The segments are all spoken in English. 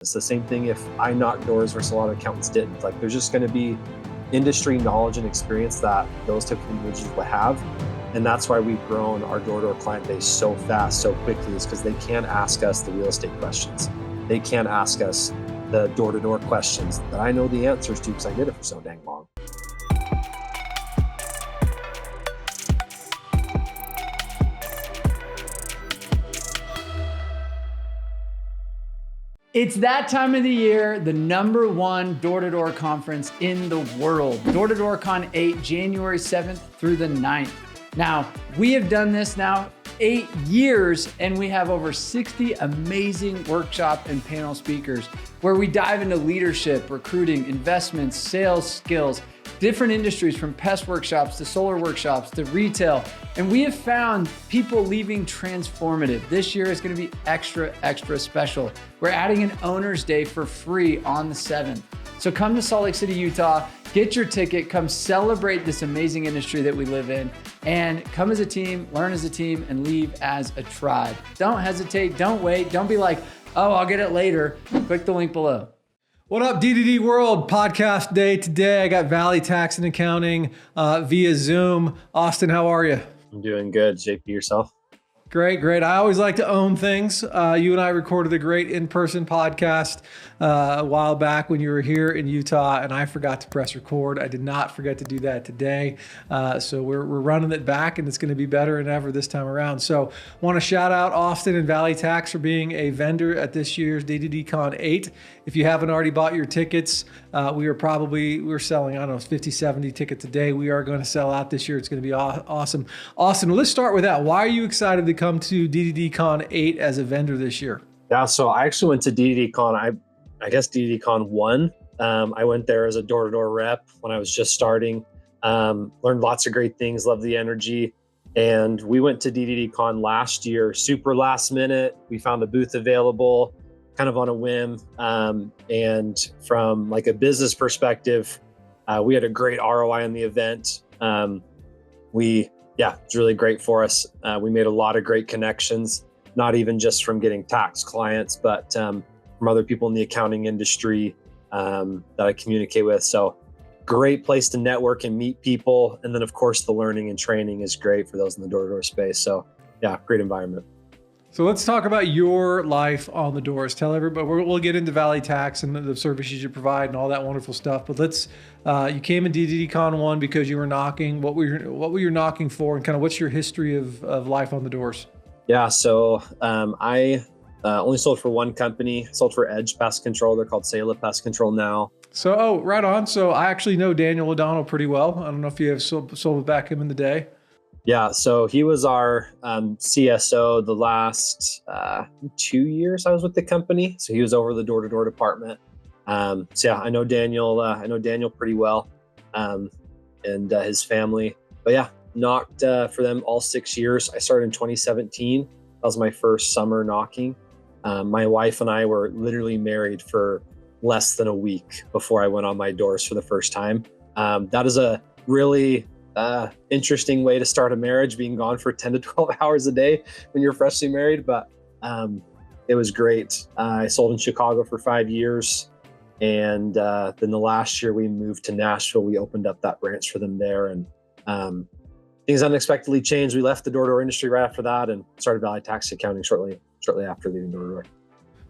It's the same thing if I knocked doors versus a lot of accountants didn't. Like, there's just going to be industry knowledge and experience that those types of individuals will have. And that's why we've grown our door-to-door client base so fast, so quickly, is because they can't ask us the real estate questions. They can't ask us the door-to-door questions that I know the answers to because I did it for so dang long. It's that time of the year, the #1 door-to-door conference in the world, Door-to-Door Con 8, January 7th through the 9th. Now, we have done this now 8 years, and we have over 60 amazing workshop and panel speakers where we dive into leadership, recruiting, investments, sales skills, different industries from pest workshops to solar workshops to retail. And we have found people leaving transformative. This year is going to be extra special. We're adding an owner's day for free on the 7th. So come to Salt Lake City, Utah, get your ticket, come celebrate this amazing industry that we live in, and come as a team, learn as a team, and leave as a tribe. Don't hesitate, don't wait, don't be like, oh, I'll get it later. Click the link below. What up, D2D world? Podcast day today. I got Valley Tax and Accounting via Zoom. Austen, how are you? I'm doing good. JP, yourself? Great. I always like to own things. You and I recorded a great in-person podcast a while back when you were here in Utah, and I forgot to press record. I did not forget to do that today. So we're running it back, and it's going to be better than ever this time around. So want to shout out Austen and Valley Tax for being a vendor at this year's D2D Con 8. If you haven't already bought your tickets, we're selling, 50, 70 tickets a day. We are going to sell out this year. It's going to be awesome. Austen, let's start with that. Why are you excited to come to D2D Con 8 as a vendor this year? Yeah, so I actually went to D2D Con, I guess D2D Con 1. I went there as a door-to-door rep when I was just starting. Learned lots of great things, loved the energy. And we went to D2D Con last year, super last minute. We found a booth available, kind of on a whim. And from like a business perspective, we had a great ROI on the event. It's really great for us. We made a lot of great connections, not even just from getting tax clients, but from other people in the accounting industry that I communicate with. So great place to network and meet people. And then of course the learning and training is great for those in the door-to-door space. So yeah, great environment. So let's talk about your life on the doors. Tell everybody, we'll get into Valley Tax and the services you provide and all that wonderful stuff. But you came in D2D Con 1 because you were knocking. What were you knocking for, and kind of what's your history of life on the doors? Yeah, so I only sold for one company. Sold for Edge Pest Control. They're called Saela Pest Control now. So, right on. So I actually know Daniel O'Donnell pretty well. I don't know if you have sold back him in the day. Yeah, so he was our CSO the last 2 years I was with the company. So he was over the door-to-door department. So yeah, I know Daniel. I know Daniel pretty well, and his family. But yeah, knocked for them all 6 years. I started in 2017. That was my first summer knocking. My wife and I were literally married for less than a week before I went on my doors for the first time. That is a really interesting way to start a marriage, being gone for 10 to 12 hours a day when you're freshly married. But it was great. I sold in Chicago for 5 years. And then the last year we moved to Nashville. We opened up that branch for them there. And things unexpectedly changed. We left the door-to-door industry right after that and started Valley Tax Accounting shortly after leaving door-to-door.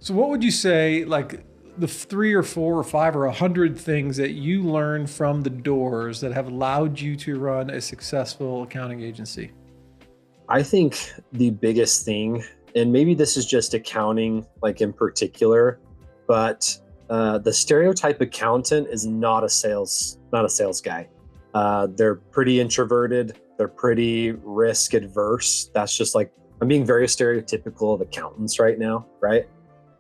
So what would you say, like the 3 or 4 or 5 or 100 things that you learned from the doors that have allowed you to run a successful accounting agency? I think the biggest thing, and maybe this is just accounting like in particular, but the stereotype accountant is not a sales guy. They're pretty introverted. They're pretty risk adverse. That's just like, I'm being very stereotypical of accountants right now, right?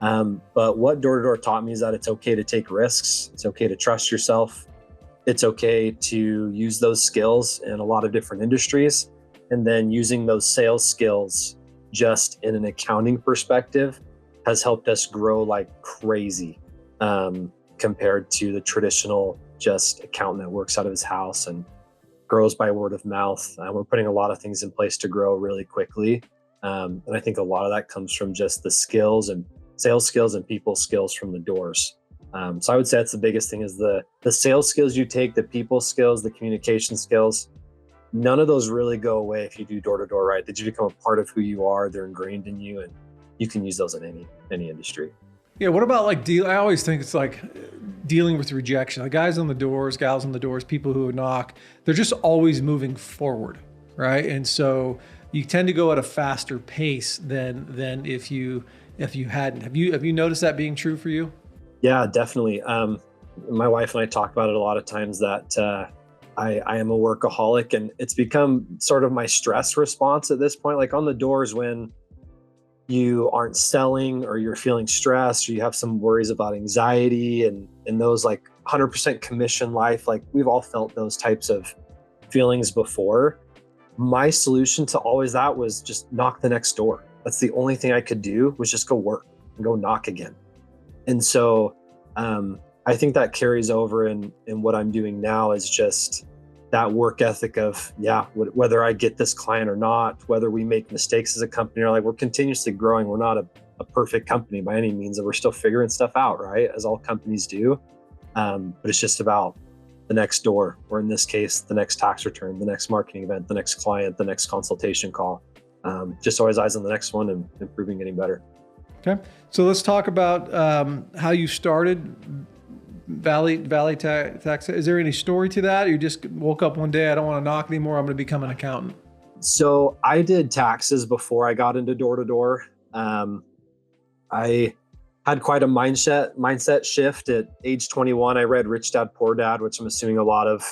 But what door-to-door taught me is that it's okay to take risks. It's okay to trust yourself. It's okay to use those skills in a lot of different industries. And then using those sales skills just in an accounting perspective has helped us grow like crazy compared to the traditional just accountant that works out of his house and grows by word of mouth. We're putting a lot of things in place to grow really quickly. And I think a lot of that comes from just the skills and sales skills and people skills from the doors. So I would say that's the biggest thing is the sales skills you take, the people skills, the communication skills. None of those really go away if you do door-to-door right. They just become a part of who you are. They're ingrained in you, and you can use those in any industry. Yeah. What about like I always think it's like dealing with rejection. The guys on the doors, gals on the doors, people who knock, they're just always moving forward, right? And so you tend to go at a faster pace than if you hadn't. Have you noticed that being true for you? Yeah, definitely. My wife and I talk about it a lot of times that I am a workaholic, and it's become sort of my stress response at this point. Like on the doors, when you aren't selling or you're feeling stressed or you have some worries about anxiety and those like 100% commission life, like we've all felt those types of feelings before. My solution to always that was just knock the next door. That's the only thing I could do, was just go work and go knock again. And so I think that carries over in what I'm doing now is just that work ethic of, whether I get this client or not, whether we make mistakes as a company or like we're continuously growing. We're not a perfect company by any means, and we're still figuring stuff out, right? As all companies do. But it's just about the next door, or in this case, the next tax return, the next marketing event, the next client, the next consultation call. Just always eyes on the next one and improving, getting better. Okay. So let's talk about how you started Valley Tax. Is there any story to that? Or you just woke up one day, I don't want to knock anymore, I'm going to become an accountant? So I did taxes before I got into door-to-door. I had quite a mindset shift at age 21. I read Rich Dad, Poor Dad, which I'm assuming a lot of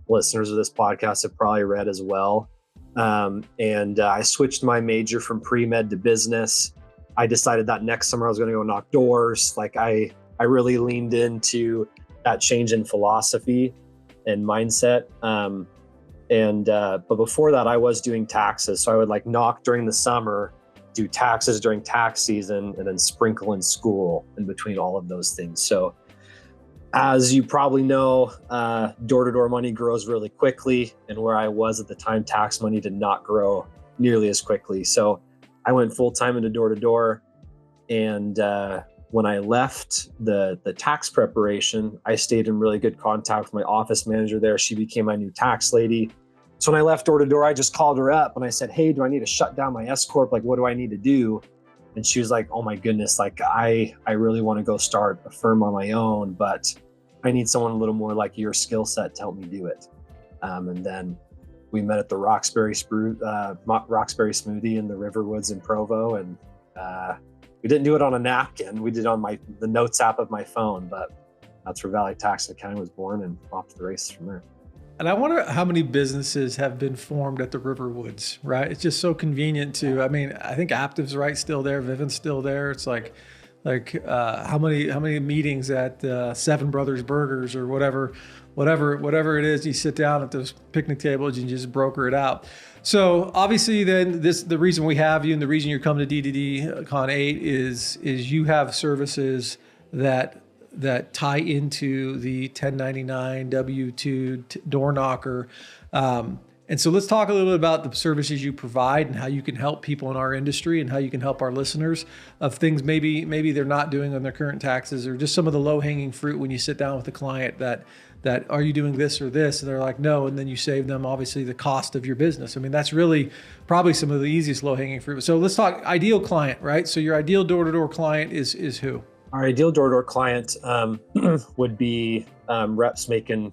listeners of this podcast have probably read as well. And I switched my major from pre-med to business. I decided that next summer I was going to go knock doors. Like I really leaned into that change in philosophy and mindset. But before that, I was doing taxes. So I would like knock during the summer, do taxes during tax season, and then sprinkle in school in between all of those things. So as you probably know, door-to-door money grows really quickly. And where I was at the time, tax money did not grow nearly as quickly. So I went full-time into door-to-door. And when I left the tax preparation, I stayed in really good contact with my office manager there. She became my new tax lady. So when I left door-to-door, I just called her up and I said, hey, do I need to shut down my S Corp? Like, what do I need to do? And she was like, oh my goodness, like I really want to go start a firm on my own, but I need someone a little more like your skill set to help me do it. And then we met at the Roxbury Smoothie in the Riverwoods in Provo. And we didn't do it on a napkin. We did on the notes app of my phone, but that's where Valley Tax and Accounting was born, and off to the races from there. And I wonder how many businesses have been formed at the Riverwoods, right? It's just so convenient I think Aptive's right still there. Vivint's still there. It's like how many meetings at Seven Brothers Burgers or whatever it is, you sit down at those picnic tables and you just broker it out. So obviously then the reason we have you and the reason you're coming to D2D Con 8 is you have services that tie into the 1099 W-2 door knocker. And so let's talk a little bit about the services you provide and how you can help people in our industry and how you can help our listeners of things maybe they're not doing on their current taxes, or just some of the low-hanging fruit when you sit down with a client that are you doing this or this? And they're like, no. And then you save them obviously the cost of your business. I mean, that's really probably some of the easiest low-hanging fruit. So let's talk ideal client, right? So your ideal door-to-door client is who? Our ideal door-to-door client would be reps making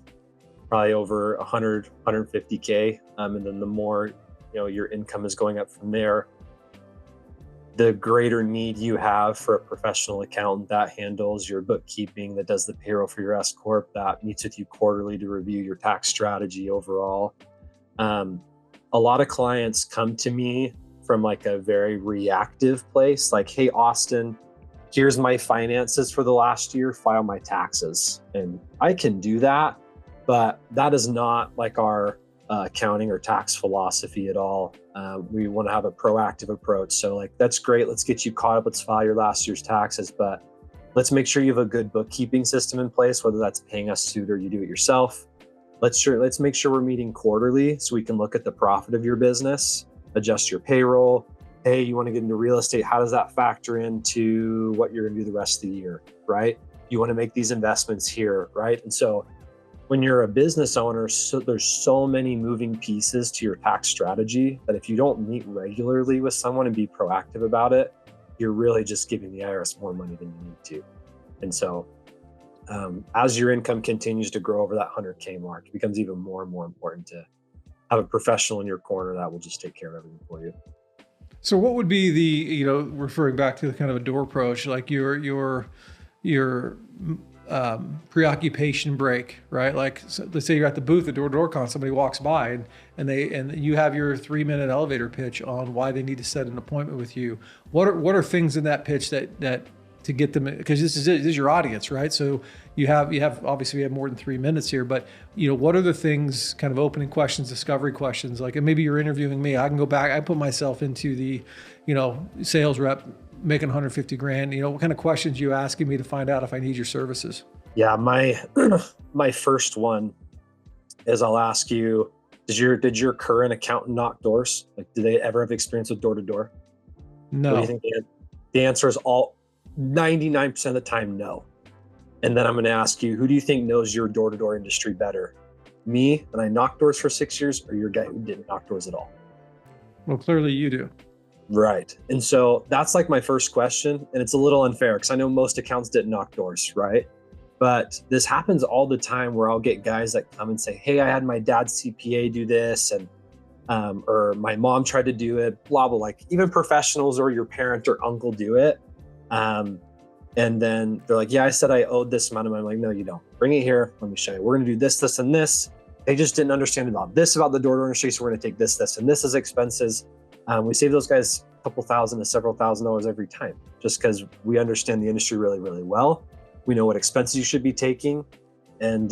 probably over 100, 150K. And then the more, your income is going up from there, the greater need you have for a professional accountant that handles your bookkeeping, that does the payroll for your S Corp, that meets with you quarterly to review your tax strategy overall. A lot of clients come to me from like a very reactive place, like, hey, Austen, here's my finances for the last year, file my taxes. And I can do that, but that is not like our accounting or tax philosophy at all. We want to have a proactive approach. So like, that's great. Let's get you caught up. Let's file your last year's taxes, but let's make sure you have a good bookkeeping system in place, whether that's paying us to or you do it yourself. Let's make sure we're meeting quarterly so we can look at the profit of your business, adjust your payroll, hey, you want to get into real estate? How does that factor into what you're going to do the rest of the year, right? You want to make these investments here, right? And so when you're a business owner, there's so many moving pieces to your tax strategy that if you don't meet regularly with someone and be proactive about it, you're really just giving the IRS more money than you need to. And so as your income continues to grow over that 100K mark, it becomes even more and more important to have a professional in your corner that will just take care of everything for you. So what would be the, referring back to the kind of a door approach, like your preoccupation break, right? Like, so let's say you're at the booth at Door to Door Con, somebody walks by and you have your 3-minute elevator pitch on why they need to set an appointment with you. What are things in that pitch that to get them, because this is your audience, right? So you have obviously we have more than 3 minutes here, but what are the things, kind of opening questions, discovery questions, like, and maybe you're interviewing me, I can go back, I put myself into the, sales rep making 150 grand, what kind of questions you asking me to find out if I need your services? Yeah, my first one is I'll ask you, did your current accountant knock doors? Like, do they ever have experience with door to door? No. What do you think? The answer is 99% of the time, no. And then I'm going to ask you, who do you think knows your door to door industry better? Me, and I knocked doors for 6 years, or your guy who didn't knock doors at all? Well, clearly you do. Right. And so that's like my first question. And it's a little unfair because I know most accountants didn't knock doors, right? But this happens all the time where I'll get guys that come and say, hey, I had my dad's CPA do this, and or my mom tried to do it, blah, blah, like even professionals or your parent or uncle do it. And then they're like, yeah, I said I owed this amount of money. I'm like, no, you don't. Bring it here. Let me show you. We're going to do this, this, and this. They just didn't understand about the door-to-door industry. So we're going to take this, this, and this as expenses. We save those guys a couple thousand to several $1,000s every time, just because we understand the industry really, really well. We know what expenses you should be taking. And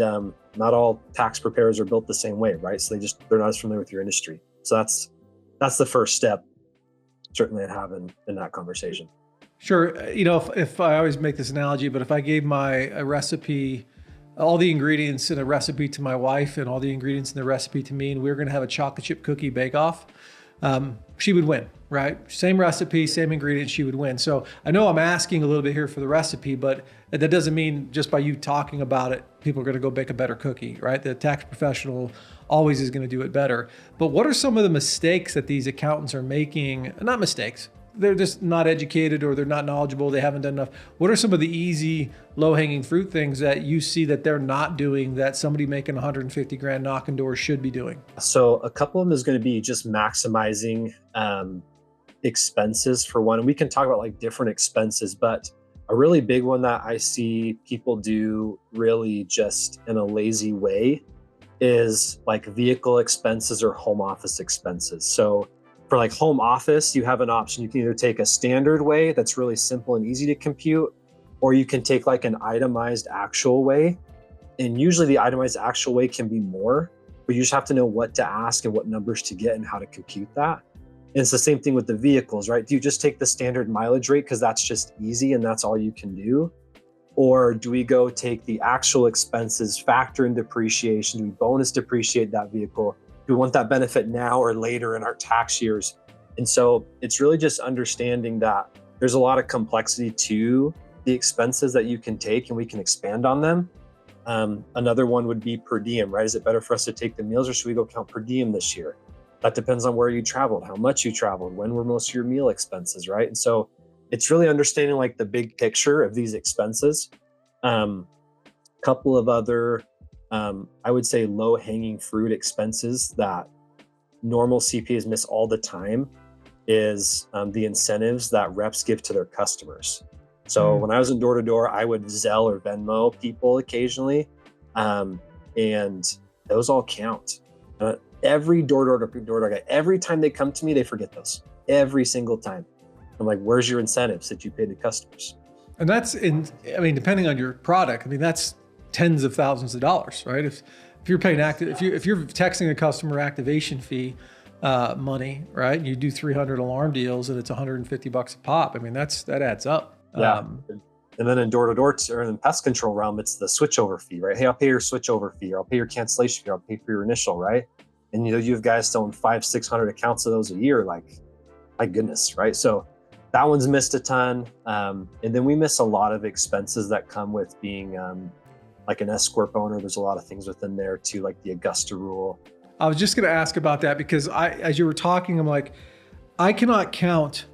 not all tax preparers are built the same way, right? So they're not as familiar with your industry. So that's the first step, certainly I'd have in that conversation. Sure. If I always make this analogy, but if I gave a recipe, all the ingredients in a recipe to my wife and all the ingredients in the recipe to me, and we were going to have a chocolate chip cookie bake-off, she would win, right? Same recipe, same ingredients, she would win. So I know I'm asking a little bit here for the recipe, but that doesn't mean just by you talking about it, people are going to go bake a better cookie, right? The tax professional always is going to do it better. But what are some of the mistakes that these accountants are making? Not mistakes. They're just not educated, or they're not knowledgeable. They haven't done enough. What are some of the easy, low-hanging fruit things that you see that they're not doing that somebody making 150 grand knocking doors should be doing? So a couple of them is going to be just maximizing expenses for one. And we can talk about like different expenses, but a really big one that I see people do really just in a lazy way is like vehicle expenses or home office expenses. So for like home office, you have an option. You can either take a standard way that's really simple and easy to compute, or you can take like an itemized actual way. And usually the itemized actual way can be more, but you just have to know what to ask and what numbers to get and how to compute that. And it's the same thing with the vehicles, right? Do you just take the standard mileage rate because that's just easy and that's all you can do? Or do we go take the actual expenses, factor in depreciation, do we bonus depreciate that vehicle? Do we want that benefit now or later in our tax years? And so it's really just understanding that there's a lot of complexity to the expenses that you can take, and we can expand on them. Another one would be per diem, right? Is it better for us to take the meals, or should we go count per diem this year? That depends on where you traveled, how much you traveled, when were most of your meal expenses, right? And so it's really understanding like the big picture of these expenses. Couple of other I would say low-hanging fruit expenses that normal CPAs miss all the time is the incentives that reps give to their customers. So when I was in door-to-door, I would Zelle or Venmo people occasionally, and those all count. Every door-to-door guy, every time they come to me, they forget those every single time. I'm like, where's your incentives that you pay the customers? And that's depending on your product, that's tens of thousands of dollars, right? If you're paying if you're texting a customer activation fee money, right? You do 300 alarm deals and it's $150 a pop. That adds up. Yeah. And then in door-to-door or in the pest control realm, it's the switchover fee, right? Hey, I'll pay your switchover fee, or I'll pay your cancellation fee, or I'll pay for your initial, right? And you have guys selling 500-600 accounts of those a year. Like, my goodness, right? So that one's missed a ton. And then we miss a lot of expenses that come with being like an S Corp owner. There's a lot of things within there too, like the Augusta Rule. I was just going to ask about that because as you were talking, I'm like, I cannot count.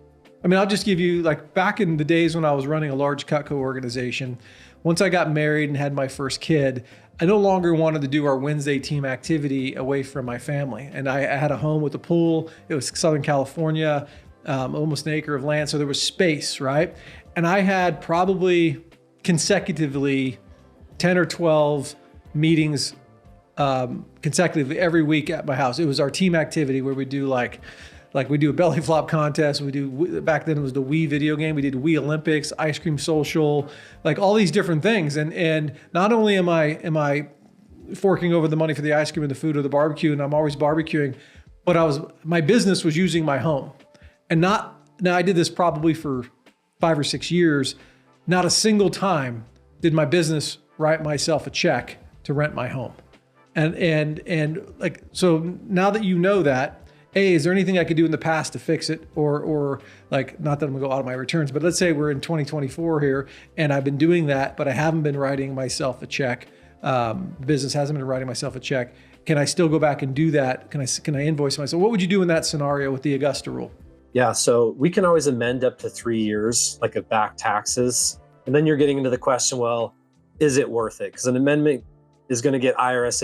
I mean, I'll just give you, like, back in the days when I was running a large Cutco organization, once I got married and had my first kid, I no longer wanted to do our Wednesday team activity away from my family. And I had a home with a pool. It was Southern California, almost an acre of land. So there was space, right? And I had probably consecutively 10 or 12 meetings consecutively every week at my house. It was our team activity where we do like we do a belly flop contest. We do, back then it was the Wii video game. We did Wii Olympics, ice cream social, like all these different things. And not only am I forking over the money for the ice cream and the food or the barbecue, and I'm always barbecuing, but my business was using my home. And now I did this probably for 5 or 6 years. Not a single time did my business write myself a check to rent my home. And like, so now that you know that, is there anything I could do in the past to fix it? Or like, not that I'm gonna go out of my returns, but let's say we're in 2024 here and I've been doing that, but I haven't been writing myself a check. The business hasn't been writing myself a check. Can I still go back and do that? Can I invoice myself? What would you do in that scenario with the Augusta Rule? Yeah, so we can always amend up to 3 years, like of back taxes. And then you're getting into the question, well, is it worth it? Because an amendment is going to get IRS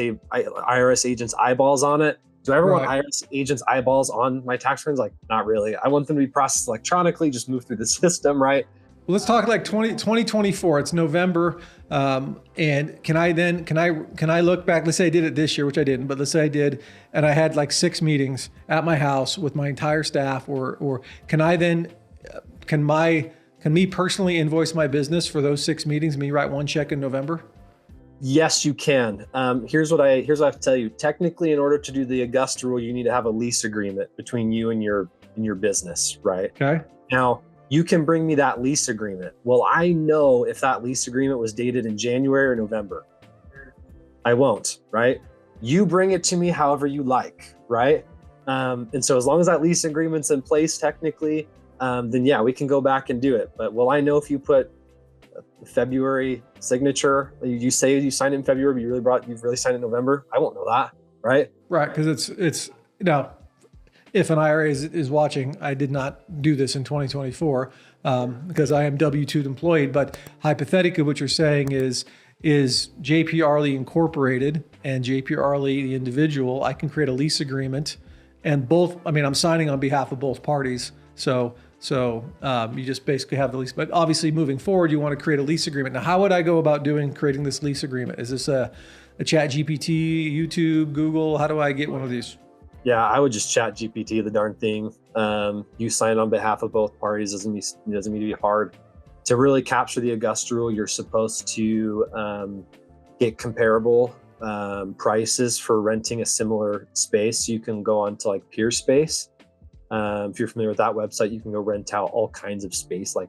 agents' eyeballs on it. Do I ever want IRS agents' eyeballs on my tax returns? Like, not really. I want them to be processed electronically, just move through the system, right? Well, let's talk like 2024. It's November. And can I look back? Let's say I did it this year, which I didn't, but let's say I did, and I had like 6 meetings at my house with my entire staff, or can me personally invoice my business for those 6 meetings, me write one check in November? Yes, you can. Here's what I have to tell you. Technically, in order to do the Augusta Rule, you need to have a lease agreement between you and your business, right? Okay. Now, you can bring me that lease agreement. Well, I know if that lease agreement was dated in January or November. I won't, right? You bring it to me however you like, right? And so as long as that lease agreement's in place technically, then yeah, we can go back and do it. But will I know if you put February signature, you say you signed it in February, but you've really signed it in November? I won't know that, right? Right, because it's now, if an IRA is watching, I did not do this in 2024 because I am W-2 employed. But hypothetically, what you're saying is JP Arley Incorporated and JP Arley the individual, I can create a lease agreement, and I'm signing on behalf of both parties. So you just basically have the lease. But obviously, moving forward, you want to create a lease agreement. Now, how would I go about creating this lease agreement? Is this a Chat GPT, YouTube, Google? How do I get one of these? Yeah, I would just Chat GPT the darn thing. You sign on behalf of both parties. Doesn't need to be hard. To really capture the Augusta Rule, you're supposed to get comparable prices for renting a similar space. You can go on to like Peerspace. If you're familiar with that website, you can go rent out all kinds of space, like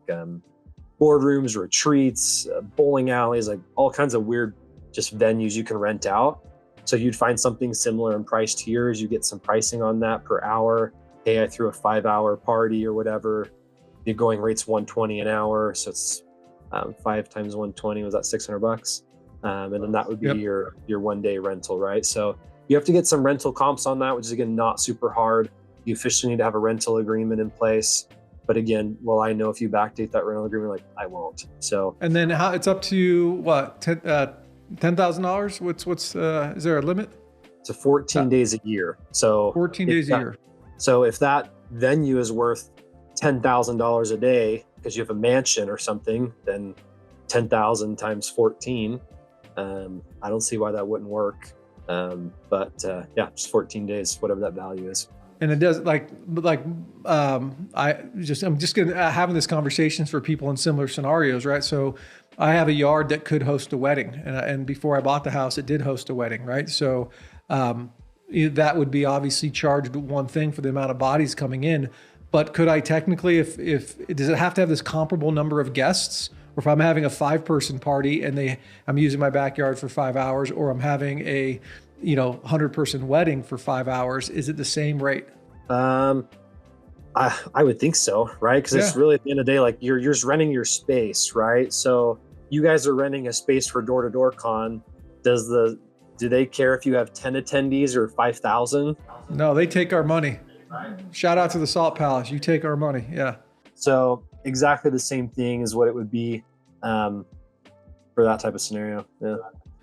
boardrooms, retreats, bowling alleys, like all kinds of weird just venues you can rent out. So you'd find something similar in price to yours. You get some pricing on that per hour. Hey, I threw a 5-hour party or whatever. The going rate's $120 an hour. So it's 5 times 120 was that $600. And then that would be your 1-day rental, right? So you have to get some rental comps on that, which is again, not super hard. You officially need to have a rental agreement in place. But again, well, I know if you backdate that rental agreement, like I won't. So, and then how it's up to what, $10,000? What's is there a limit? It's 14 days a year. So 14 days a year. So if that venue is worth $10,000 a day because you have a mansion or something, then 10,000 times 14. I don't see why that wouldn't work. But just 14 days, whatever that value is. And it does I'm just gonna having this conversations for people in similar scenarios, right? So I have a yard that could host a wedding, and before I bought the house, it did host a wedding, right? So that would be obviously charged one thing for the amount of bodies coming in. But could I technically, if does it have to have this comparable number of guests? Or if I'm having a 5-person party and I'm using my backyard for 5 hours, or I'm having a 100-person wedding for 5 hours, is it the same rate? I would think so, right? Because it's really at the end of the day, like you're just renting your space, right? So you guys are renting a space for door-to-door con. Do they care if you have 10 attendees or 5,000? No, they take our money. Shout out to the Salt Palace. You take our money. Yeah. So exactly the same thing is what it would be for that type of scenario. Yeah.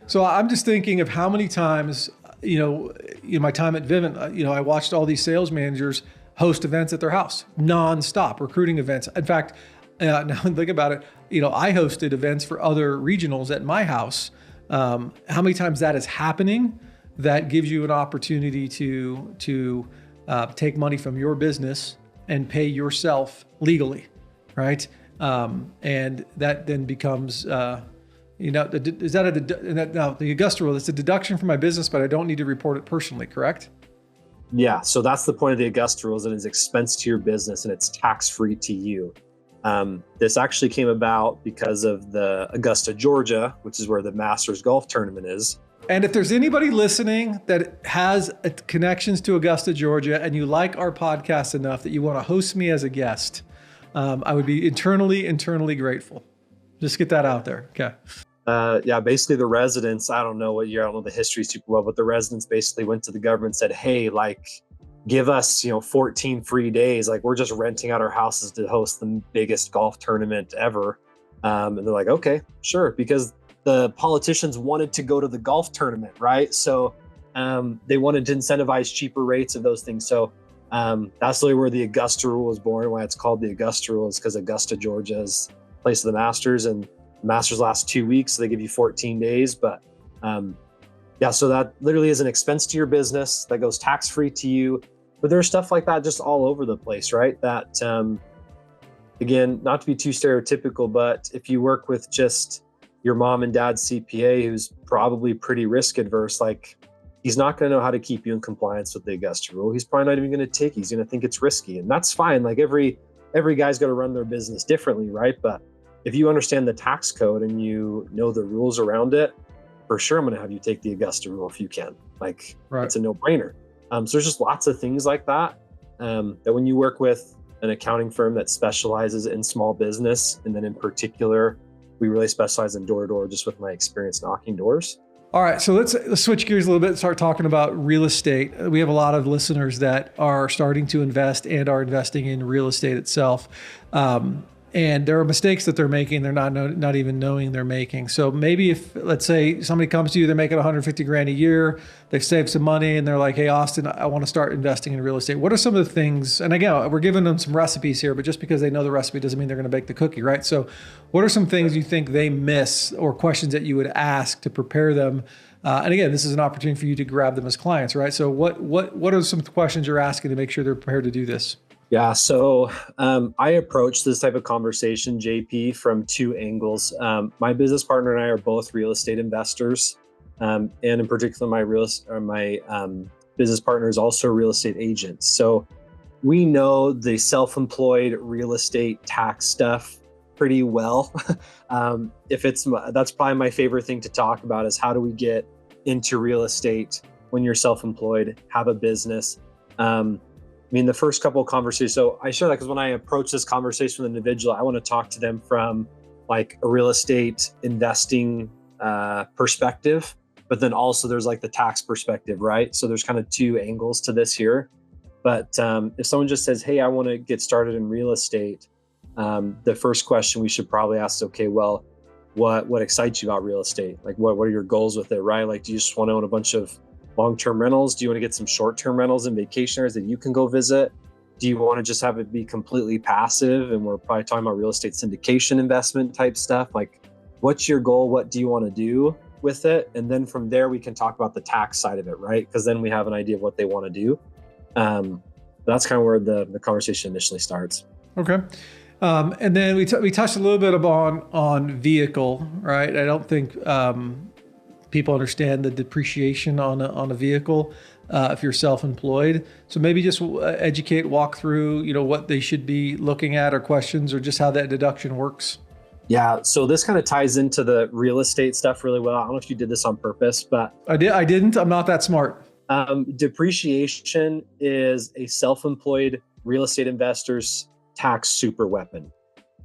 So I'm just thinking of how many times, in my time at Vivint, I watched all these sales managers host events at their house, nonstop recruiting events. In fact, now think about it, I hosted events for other regionals at my house. How many times that is happening, that gives you an opportunity to take money from your business and pay yourself legally, right? And that then becomes, now the Augusta Rule, it's a deduction from my business, but I don't need to report it personally, correct? Yeah, so that's the point of the Augusta Rule, is that it's expense to your business and it's tax-free to you. This actually came about because of the Augusta, Georgia, which is where the Masters golf tournament is. And if there's anybody listening that has connections to Augusta, Georgia, and you like our podcast enough that you want to host me as a guest, I would be internally grateful. Just get that out there. Okay. Basically the residents, I don't know the history super well, but the residents basically went to the government and said, hey, give us, 14 free days. We're just renting out our houses to host the biggest golf tournament ever. And they're like, okay, sure. Because the politicians wanted to go to the golf tournament, right? So they wanted to incentivize cheaper rates of those things. So that's really where the Augusta Rule was born. Why it's called the Augusta Rule is because Augusta, Georgia is the place of the Masters, and the Masters last 2 weeks, so they give you 14 days. But so that literally is an expense to your business that goes tax-free to you. But there's stuff like that just all over the place, right? That, again, not to be too stereotypical, but if you work with just your mom and dad's CPA, who's probably pretty risk adverse, he's not going to know how to keep you in compliance with the Augusta Rule. He's probably not even going to take it. He's going to think it's risky, and that's fine. Every guy's got to run their business differently, right? But if you understand the tax code and you know the rules around it, for sure, I'm going to have you take the Augusta Rule if you can. Right. It's a no-brainer. So there's just lots of things like that, that when you work with an accounting firm that specializes in small business, and then in particular, we really specialize in door-to-door, just with my experience knocking doors. All right, so let's switch gears a little bit and start talking about real estate. We have a lot of listeners that are starting to invest and are investing in real estate itself. And there are mistakes that they're making they're not even knowing they're making. So maybe if, let's say, somebody comes to you, they're making $150,000 a year, they've saved some money, and they're like, hey, Austen, I want to start investing in real estate. What are some of the things, and again, we're giving them some recipes here, but just because they know the recipe doesn't mean they're going to bake the cookie, right? So what are some things you think they miss, or questions that you would ask to prepare them? And again, this is an opportunity for you to grab them as clients, right? So what are some questions you're asking to make sure they're prepared to do this? Yeah, so I approach this type of conversation, JP, from two angles. My business partner and I are both real estate investors, and in particular, my business partner is also a real estate agent. So we know the self-employed real estate tax stuff pretty well. That's probably my favorite thing to talk about, is how do we get into real estate when you're self-employed, have a business. The first couple of conversations, so I share that because when I approach this conversation with an individual, I want to talk to them from a real estate investing perspective, but then also there's the tax perspective, right? So there's kind of two angles to this here. But if someone just says, hey, I want to get started in real estate, the first question we should probably ask is, okay, well, what excites you about real estate? What are your goals with it, right? Do you just want to own a bunch of long-term rentals? Do you want to get some short-term rentals and vacationers that you can go visit? Do you want to just have it be completely passive? And we're probably talking about real estate syndication investment type stuff. What's your goal? What do you want to do with it? And then from there, we can talk about the tax side of it, right? Because then we have an idea of what they want to do. That's kind of where the conversation initially starts. Okay. And then we touched a little bit on vehicle, right? I don't think people understand the depreciation on a vehicle if you're self-employed. So maybe just walk through, what they should be looking at, or questions, or just how that deduction works. Yeah, so this kind of ties into the real estate stuff really well. I don't know if you did this on purpose, but I didn't. I'm not that smart. Depreciation is a self-employed real estate investors' tax super weapon.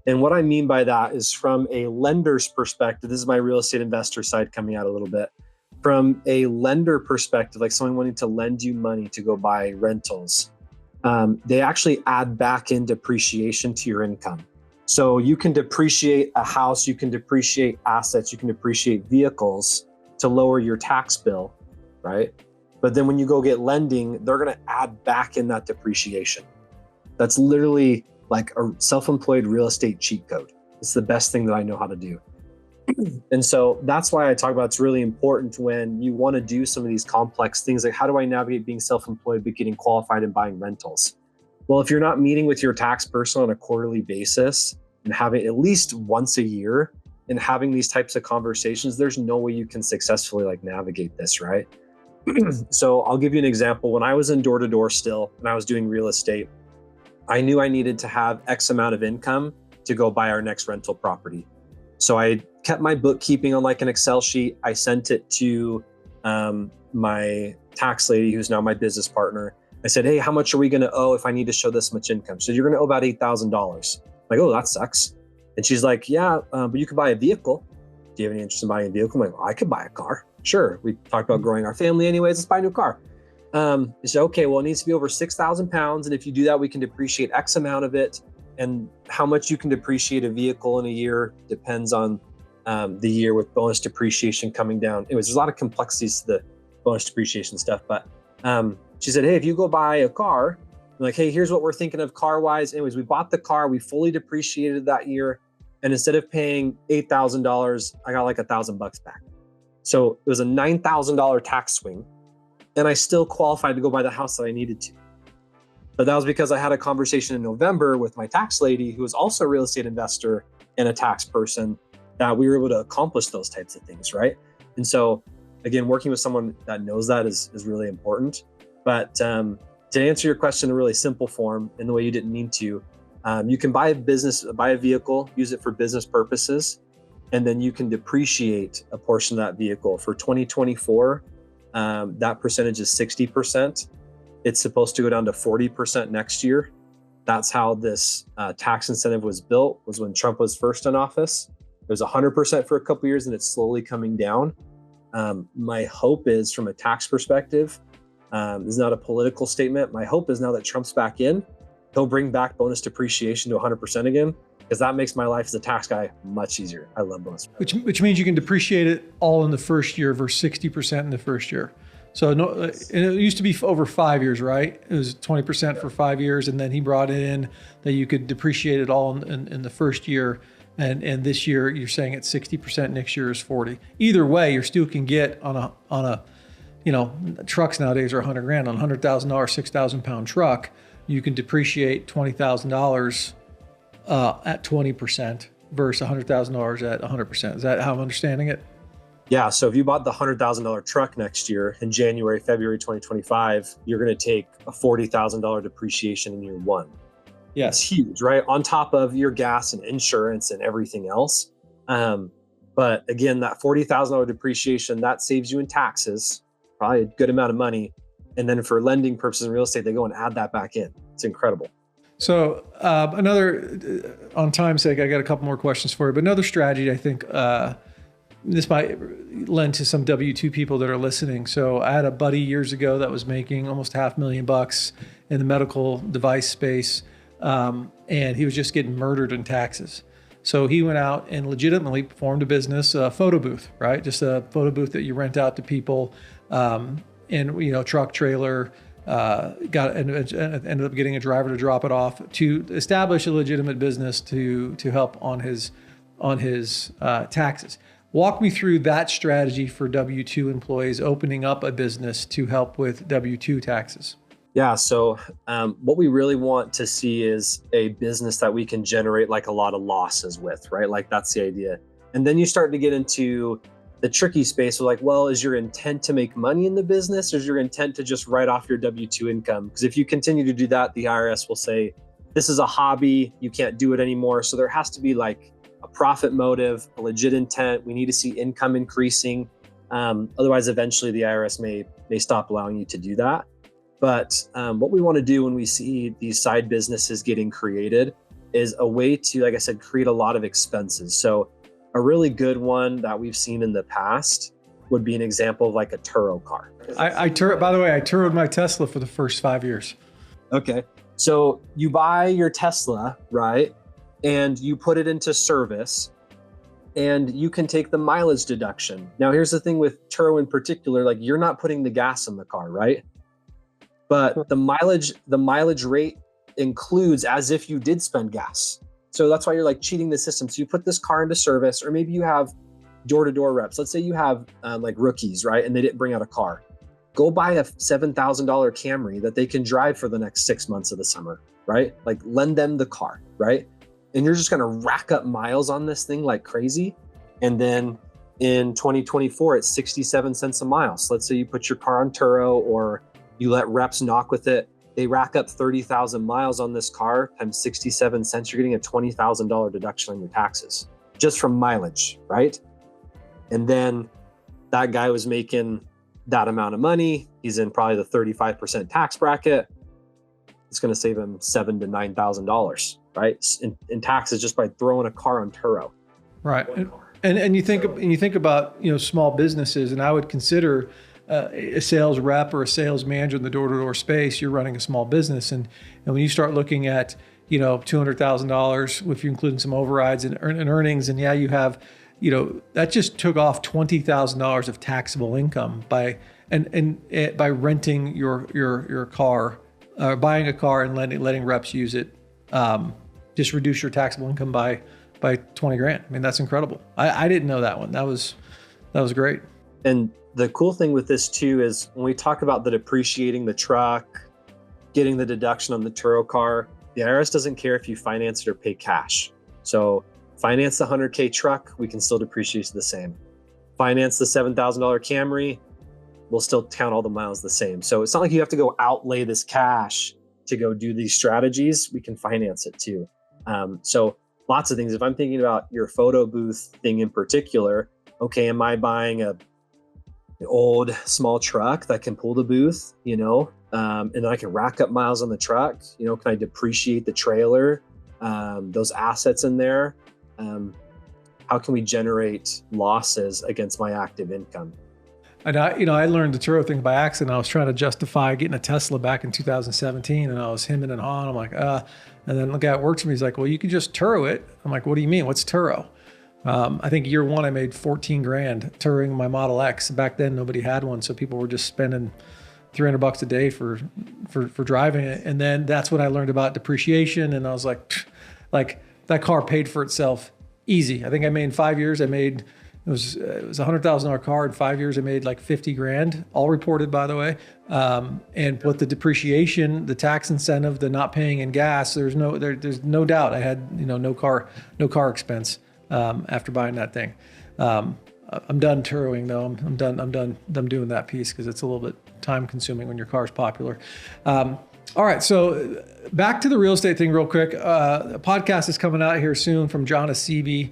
And what I mean by that is from a lender's perspective, this is my real estate investor side coming out a little bit. From a lender perspective, like someone wanting to lend you money to go buy rentals, they actually add back in depreciation to your income. So you can depreciate a house, you can depreciate assets, you can depreciate vehicles to lower your tax bill, right? But then when you go get lending, they're going to add back in that depreciation. That's literally like a self-employed real estate cheat code. It's the best thing that I know how to do. And so that's why I talk about it's really important when you want to do some of these complex things, like how do I navigate being self-employed but getting qualified and buying rentals? Well, if you're not meeting with your tax person on a quarterly basis and having at least once a year and having these types of conversations, there's no way you can successfully like navigate this, right? So I'll give you an example. When I was in door-to-door still, and I was doing real estate, I knew I needed to have X amount of income to go buy our next rental property. So I kept my bookkeeping on like an Excel sheet. I sent it to my tax lady, who's now my business partner. I said, hey, how much are we going to owe if I need to show this much income? So you're going to owe about $8,000. Like, oh, that sucks. And she's like, yeah, but you could buy a vehicle. Do you have any interest in buying a vehicle? I'm like, well, I could buy a car. Sure. We talked about growing our family anyways. Let's buy a new car. She said, okay, well, it needs to be over 6,000 pounds. And if you do that, we can depreciate X amount of it. And how much you can depreciate a vehicle in a year depends on the year, with bonus depreciation coming down. Anyways, there's a lot of complexities to the bonus depreciation stuff. But she said, hey, if you go buy a car, I'm like, hey, here's what we're thinking of car wise. Anyways, we bought the car, we fully depreciated that year. And instead of paying $8,000, I got like $1,000 back. So it was a $9,000 tax swing. And I still qualified to go buy the house that I needed to. But that was because I had a conversation in November with my tax lady, who was also a real estate investor and a tax person, that we were able to accomplish those types of things, right? And so, again, working with someone that knows that is really important. But to answer your question in a really simple form, in the way you didn't mean to, you can buy a vehicle, use it for business purposes, and then you can depreciate a portion of that vehicle. For 2024, that percentage is 60%. It's supposed to go down to 40% next year. That's how this tax incentive was built, was when Trump was first in office. It was 100% for a couple of years, and it's slowly coming down. My hope is, from a tax perspective, this is not a political statement. My hope is now that Trump's back in, he'll bring back bonus depreciation to 100% again, because that makes my life as a tax guy much easier. I love bonus. Which means you can depreciate it all in the first year versus 60% in the first year. So no, and it used to be over 5 years, right? It was 20% for 5 years, and then he brought it in that you could depreciate it all in the first year. And this year you're saying it's 60%, next year is 40. Either way, you still can get on a trucks nowadays are $100,000 on a $100,000, 6,000 pound truck. You can depreciate $20,000 at 20% versus $100,000 at 100%. Is that how I'm understanding it? Yeah. So if you bought the $100,000 truck next year in January, February 2025, you're going to take a $40,000 depreciation in year one. Yeah, it's huge, right? On top of your gas and insurance and everything else. But again, that $40,000 depreciation, that saves you in taxes, probably a good amount of money. And then for lending purposes in real estate, they go and add that back in. It's incredible. So on time's sake, I got a couple more questions for you, but another strategy, I think, this might lend to some W-2 people that are listening. So I had a buddy years ago that was making almost $500,000 in the medical device space. And he was just getting murdered in taxes. So he went out and legitimately formed a business, a photo booth, right? Just a photo booth that you rent out to people, and truck trailer, ended up getting a driver to drop it off to establish a legitimate business to help on his taxes. Walk me through that strategy for W-2 employees opening up a business to help with W-2 taxes. Yeah. So what we really want to see is a business that we can generate like a lot of losses with, right? Like that's the idea. And then you start to get into the tricky space of like, well, is your intent to make money in the business, or is your intent to just write off your W-2 income? Because if you continue to do that, the IRS will say, this is a hobby, you can't do it anymore. So there has to be like a profit motive, a legit intent. We need to see income increasing. Otherwise, eventually the IRS may stop allowing you to do that. But what we want to do when we see these side businesses getting created is a way to, like I said, create a lot of expenses. So a really good one that we've seen in the past would be an example of like a Turo car. By the way, I Turoed my Tesla for the first 5 years. Okay. So you buy your Tesla, right? And you put it into service and you can take the mileage deduction. Now, here's the thing with Turo in particular, like you're not putting the gas in the car, right? But the mileage rate includes as if you did spend gas. So that's why you're like cheating the system. So you put this car into service, or maybe you have door-to-door reps. Let's say you have like rookies, right? And they didn't bring out a car. Go buy a $7,000 Camry that they can drive for the next 6 months of the summer, right? Like lend them the car, right? And you're just gonna rack up miles on this thing like crazy. And then in 2024, it's 67 cents a mile. So let's say you put your car on Turo or you let reps knock with it. They rack up 30,000 miles on this car times 67 cents. You're getting a $20,000 deduction on your taxes just from mileage, right? And then that guy was making that amount of money. He's in probably the 35% tax bracket. It's going to save him $7,000 to $9,000, right? In taxes just by throwing a car on Turo. Right. And you think about, small businesses, and I would consider a sales rep or a sales manager in the door-to-door space. You're running a small business, and when you start looking at $200,000 if you're including some overrides and earnings, and you have that just took off $20,000 of taxable income by renting your car, buying a car and letting reps use it. Just reduce your taxable income by $20,000. I mean, that's incredible. I didn't know that one. That was great. And the cool thing with this too is when we talk about the depreciating the truck, getting the deduction on the Turo car, the IRS doesn't care if you finance it or pay cash. So finance the 100K truck, we can still depreciate the same. Finance the $7,000 Camry, we'll still count all the miles the same. So it's not like you have to go outlay this cash to go do these strategies. We can finance it too. So lots of things. If I'm thinking about your photo booth thing in particular, okay, am I buying an old small truck that can pull the booth, and then I can rack up miles on the truck, can I depreciate the trailer, those assets in there? How can we generate losses against my active income? And I learned the Turo thing by accident. I was trying to justify getting a Tesla back in 2017, and I was hemming and hawing. I'm like, and then the guy that works for me, he's like, well, you can just Turo it. I'm like, what do you mean? What's Turo? I think year one, I made $14,000 Turoing my Model X. Back then, nobody had one, so people were just spending $300 a day for driving it. And then that's when I learned about depreciation, and I was like that car paid for itself easy. I think I made in 5 years. It was a $100,000 car. In 5 years, I made like $50,000, all reported, by the way. And with the depreciation, the tax incentive, the not paying in gas, there's no doubt I had no car expense after buying that thing. I'm done Turoing though. I'm done doing that piece because it's a little bit time consuming when your car's popular. All right, so back to the real estate thing real quick. A podcast is coming out here soon from John Acebi,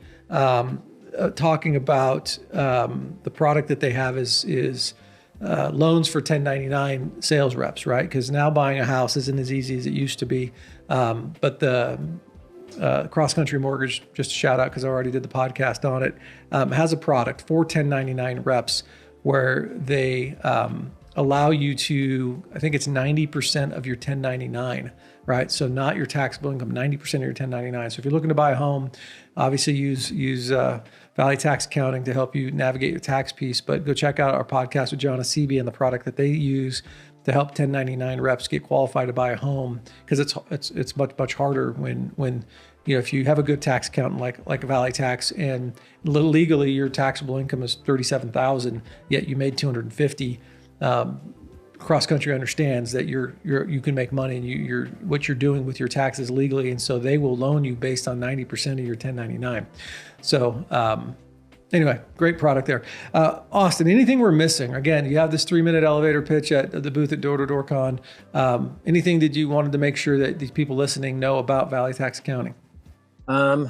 talking about the product that they have is loans for 1099 sales reps, right? Because now buying a house isn't as easy as it used to be. But the Cross Country Mortgage, just a shout out because I already did the podcast on it, has a product for 1099 reps where they allow you to, I think it's 90% of your 1099, right? So not your taxable income, 90% of your 1099. So if you're looking to buy a home, obviously use Valley Tax Accounting to help you navigate your tax piece, but go check out our podcast with John Acebi and the product that they use to help 1099 reps get qualified to buy a home, because it's much harder when if you have a good tax accountant like a Valley Tax and legally your taxable income is $37,000, yet you made $250. Cross Country understands that you can make money and you're what you're doing with your taxes legally, and so they will loan you based on 90% of your 1099. So anyway, great product there. Austen, anything we're missing? Again, you have this 3-minute elevator pitch at the booth at Door Con. Anything that you wanted to make sure that these people listening know about Valley Tax Accounting? I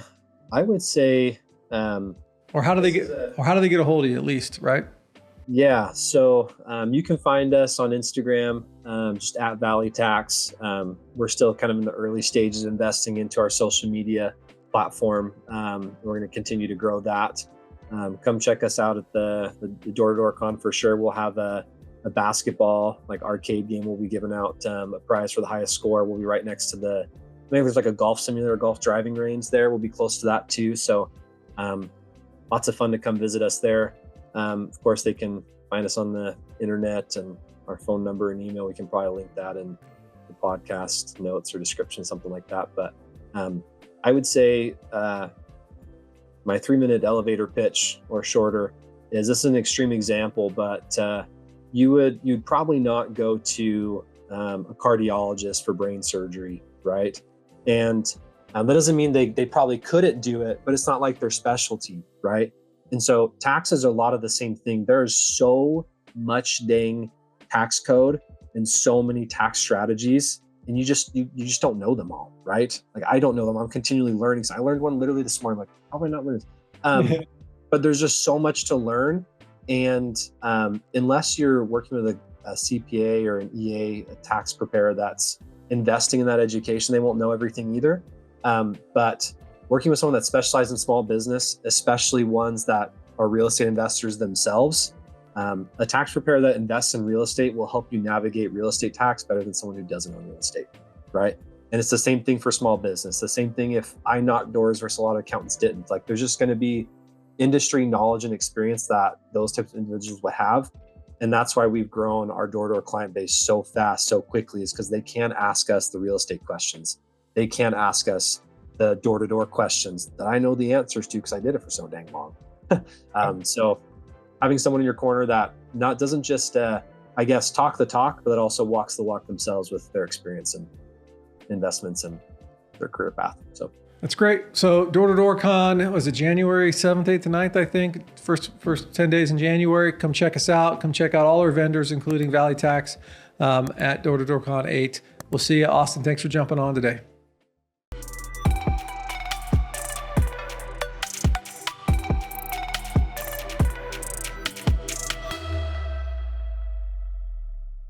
would say, or how do they get a hold of you at least, right? Yeah, so you can find us on Instagram, just at Valley Tax. We're still kind of in the early stages of investing into our social media platform. We're going to continue to grow that. Come check us out at the Door-to-Door Con for sure. We'll have a basketball like arcade game. We'll be giving out a prize for the highest score. We'll be right next to maybe there's like a golf simulator, golf driving range there. We'll be close to that too. So lots of fun to come visit us there. Of course, they can find us on the internet, and our phone number and email. We can probably link that in the podcast notes or description, something like that. But I would say my 3-minute elevator pitch or shorter is, this is an extreme example, but you'd probably not go to a cardiologist for brain surgery, right? And that doesn't mean they probably couldn't do it, but it's not like their specialty, right? And so taxes are a lot of the same thing. There's so much dang tax code and so many tax strategies, and you just don't know them all, right? Like, I don't know them. I'm continually learning. So I learned one literally this morning. I'm like, how have I not learned this? But there's just so much to learn. And unless you're working with a CPA or an EA, a tax preparer that's investing in that education, they won't know everything either. But working with someone that specializes in small business, especially ones that are real estate investors themselves, a tax preparer that invests in real estate will help you navigate real estate tax better than someone who doesn't own real estate, right? And it's the same thing for small business. The same thing if I knocked doors versus a lot of accountants didn't. Like, there's just going to be industry knowledge and experience that those types of individuals will have. And that's why we've grown our door-to-door client base so fast, so quickly, is because they can ask us the real estate questions. They can ask us the door-to-door questions that I know the answers to because I did it for so dang long. So having someone in your corner that doesn't just, I guess, talk the talk, but that also walks the walk themselves with their experience and investments and their career path. So that's great. So Door-to-Door Con, was it January 7th, 8th, and 9th, I think? First 10 days in January. Come check us out. Come check out all our vendors, including Valley Tax, at Door-to-Door Con 8. We'll see you. Austen, thanks for jumping on today.